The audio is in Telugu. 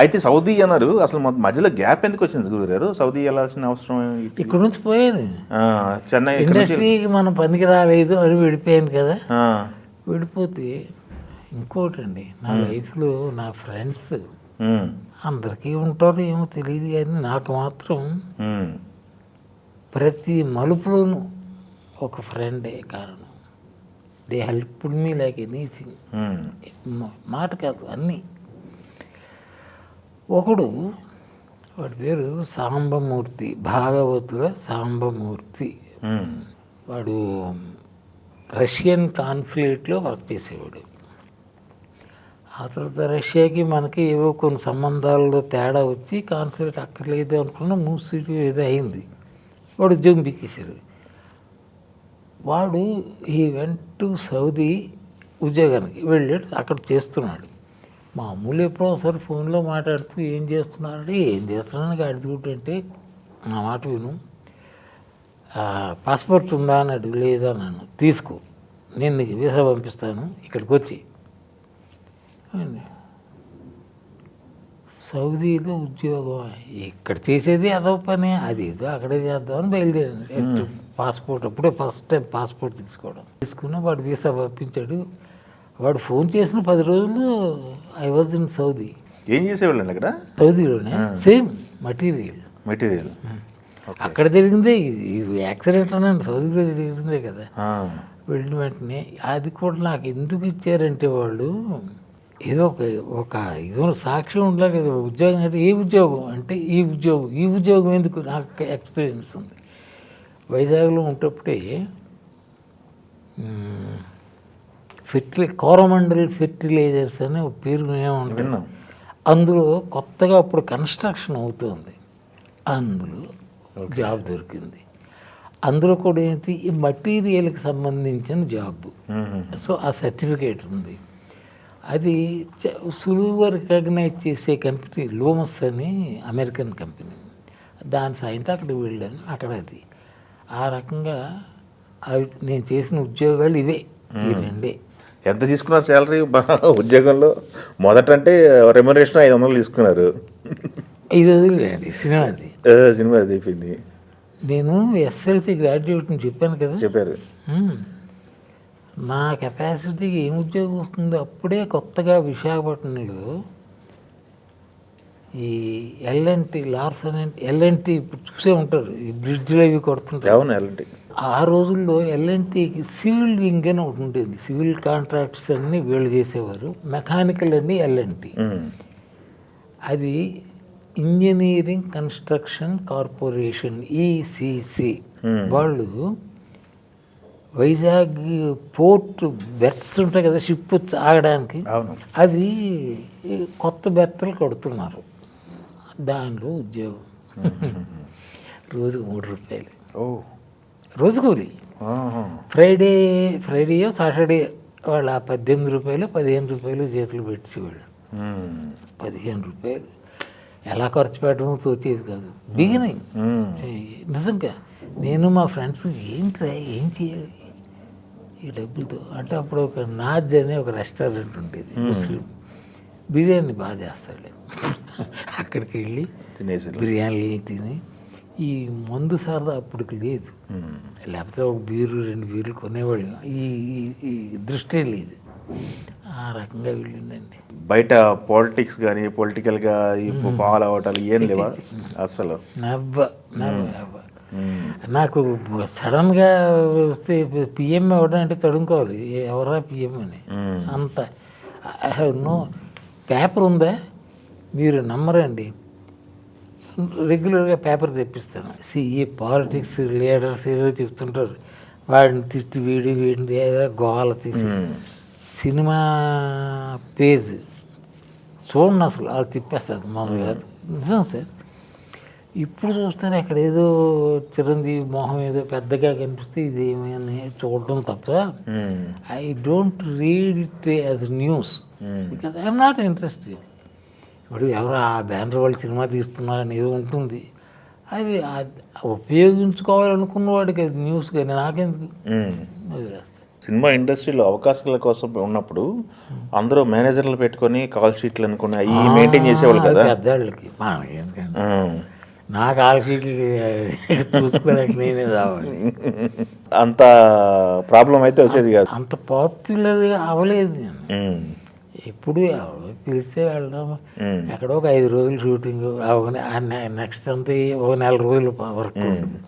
అయితే సౌదీ అన్నారు, అసలు మధ్యలో గ్యాప్ ఎందుకు వచ్చింది గురువు గారు? సౌదీ వెళ్ళాల్సిన అవసరం ఇక్కడ నుంచి పోయాను. చెన్నై ఇండస్ట్రీకి మనం పనికి రాలేదు అని విడిపోయాను కదా. విడిపోతే ఇంకోటి అండి, నా లైఫ్లో నా ఫ్రెండ్స్ అందరికీ ఉంటారు ఏమో తెలియదు, కానీ నాకు మాత్రం ప్రతి మలుపులోనూ ఒక ఫ్రెండే కారణం. They helped me like anything. మాట కాదు, అన్నీ. ఒకడు, వాడి పేరు సాంబమూర్తి, భాగవతుల సాంబమూర్తి. వాడు రష్యన్ కాన్సులేట్లో వర్క్ చేసేవాడు. ఆ తర్వాత రష్యాకి మనకి ఏవో కొన్ని సంబంధాల్లో తేడా వచ్చి కాన్సులేట్ అక్కర్లేదు అనుకున్న మూసీటు ఏదో అయింది. వాడు ఉద్యోగం పిక్కేశారు. వాడు ఈ వెంట టు సౌదీ ఉద్యోగానికి వెళ్ళాడు. అక్కడ చేస్తున్నాడు. మామూలు ఎప్పుడో ఒకసారి ఫోన్లో మాట్లాడుతూ ఏం చేస్తున్నారంటే, ఏం చేస్తున్నాను అడుగుతుంటే, నా మాట విను, పాస్పోర్ట్ ఉందా అని అడుగు. లేదా నన్ను తీసుకో, నేను నీకు వీసా పంపిస్తాను, ఇక్కడికి వచ్చి. సౌదీలో ఉద్యోగం, ఇక్కడ చేసేది అదో పని, అది ఏదో అక్కడే చేద్దామని బయలుదేరాను. పాస్పోర్ట్ అప్పుడే ఫస్ట్ టైం పాస్పోర్ట్ తీసుకున్నా. వాడు వీసా పంపించాడు. వాడు ఫోన్ చేసిన 10 రోజులు ఐ వాజ్ ఇన్ సౌదీ. ఏం చేసేవాళ్ళండి అక్కడ? సౌదీలోనే సేమ్ మెటీరియల్ అక్కడ జరిగిందే. ఇది యాక్సిడెంట్ అన్నాను, సౌదీలో జరిగిందే కదా. వెళ్ళిన వెంటనే అది కూడా నాకు ఎందుకు ఇచ్చారంటే, వాళ్ళు ఏదో ఒక ఏదో సాక్ష్యం ఉండాలి కదా. ఉద్యోగం అంటే ఏ ఉద్యోగం అంటే ఈ ఉద్యోగం ఎందుకు, నాకు ఎక్స్పీరియన్స్ ఉంది. వైజాగ్లో ఉంటప్పుడే కోరమండల్ ఫెర్టిలైజర్స్ అనే ఒక పేరు ఏమంటున్నాం. అందులో కొత్తగా అప్పుడు కన్స్ట్రక్షన్ అవుతుంది. అందులో జాబ్ దొరికింది. అందులో కూడా ఏంటి, ఈ మటీరియల్కి సంబంధించిన జాబ్. సో ఆ సర్టిఫికేట్ ఉంది. అది సులువుగా రికగ్నైజ్ చేసే కంపెనీ లోమస్ అని అమెరికన్ కంపెనీ. దాని సాయంతో అక్కడికి వెళ్ళాను. అక్కడ అది ఆ రకంగా అవి నేను చేసిన ఉద్యోగాలు ఇవే, ఈ రెండే. ఎంత తీసుకున్నారు శాలరీ ఉద్యోగంలో? మొదట అంటే రెమ్యునరేషన్ 500 తీసుకున్నారు. 500 సినిమా చెప్పింది. నేను ఎస్ఎల్సి గ్రాడ్యుయేట్ని చెప్పాను కదా. చెప్పారు. నా కెపాసిటీకి ఏం ఉద్యోగం వస్తుందో అప్పుడే కొత్తగా విశాఖపట్నంలో ఈ ఎల్ఎన్టీ లార్సన్ ఎల్ఎన్టీ చూసే ఉంటారు, ఈ బ్రిడ్జ్లో ఇవి కొడుతుంటారు. అవును, ఎల్ఎన్టీ. ఆ రోజుల్లో ఎల్ఎన్టీకి సివిల్ వింగ్ అని ఒకటి ఉండేది. సివిల్ కాంట్రాక్ట్స్ అన్నీ వీళ్ళు చేసేవారు, మెకానికల్ అన్నీ ఎల్ఎన్టీ. అది ఇంజనీరింగ్ కన్స్ట్రక్షన్ కార్పొరేషన్, ఈసీసీ. వాళ్ళు వైజాగ్ పోర్ట్ బెర్త్స్ ఉంటాయి కదా, షిప్ ఆగడానికి, అవి కొత్త బెర్త్లు కడుతున్నారు. దానిలో ఉద్యోగం. రోజుకు 3 రూపాయలు రోజు కూలి. ఫ్రైడే సాటర్డే వాళ్ళు ఆ 18 రూపాయలు 15 రూపాయలు చేతులు పెట్టేవాళ్ళు. 15 రూపాయలు ఎలా ఖర్చు పెట్టడమో తోచేది కాదు. బిగినింగ్ నిజంగా. నేను మా ఫ్రెండ్స్ ఏం చేయాలి ఈ డబ్బులతో అంటే, అప్పుడు ఒక నాజ్ అనే ఒక రెస్టారెంట్ ఉండేది, ముస్లిం. బిర్యానీ బాగా చేస్తాడు. అక్కడికి వెళ్ళి బిర్యానీలు తిని, ఈ మందు సరదా అప్పటికి లేదు, లేకపోతే ఒక బీరు 2 బీర్లు కొనేవాళ్ళు. ఈ దృష్టి లేదు. ఆ రకంగా వెళ్ళిందండి. బయట పాలిటిక్స్ కానీ పొలిటికల్గా పాలు అవటాలు ఏం లేవా అసలు? నాకు సడన్గా వస్తే పిఎం అవ్వడం అంటే తడుముకోవాలి, ఎవరా పిఎం అని. అంత ఐ హ్యావ్ నో. పేపర్ ఉందా మీరు నమ్మరండి, రెగ్యులర్గా పేపర్ తెప్పిస్తాను. ఈ పాలిటిక్స్ లీడర్స్ ఏదో చెప్తుంటారు, వాడిని తిట్టి వీడిని ఏదో గోల తీసి సినిమా పేజ్ చూడండి, అసలు వాళ్ళు తిప్పేస్తారు మామూలుగా. నిజం సార్. ఇప్పుడు చూస్తాను అక్కడ ఏదో చిరంజీవి మొహం ఏదో పెద్దగా కనిపిస్తే ఇదేమీ చూడటం తప్ప, I don't read it as news because I'm not interested. ఇప్పుడు ఎవరు ఆ బ్యానర్ వాళ్ళు సినిమా తీస్తున్నారని ఏదో ఉంటుంది, అది ఉపయోగించుకోవాలనుకున్న వాడికి అది న్యూస్, కానీ నాకెందుకు వదిలేస్తాను. సినిమా ఇండస్ట్రీలో అవకాశాల కోసం ఉన్నప్పుడు అందరూ మేనేజర్లు పెట్టుకొని కాల్ షీట్లు అనుకుని అవి మెయింటైన్ చేసేవాళ్ళు కదా. పెద్దవాళ్ళకి మనకేంటండి, ఆ. నా కాల్ షీట్లు చూసుకోలేక నేనే రావాలి. అంత ప్రాబ్లం అయితే వచ్చేది కాదు. అంత పాపులర్గా అవ్వలేదు నేను. ఉమ్. ఎప్పుడు ఎవరో పిలిస్తే వెళ్దాం, ఉమ్. ఎక్కడో ఒక 5 రోజులు షూటింగ్ అవగానే నెక్స్ట్ అంతా ఒక నెల రోజులు వర్క్ ఉంటుంది.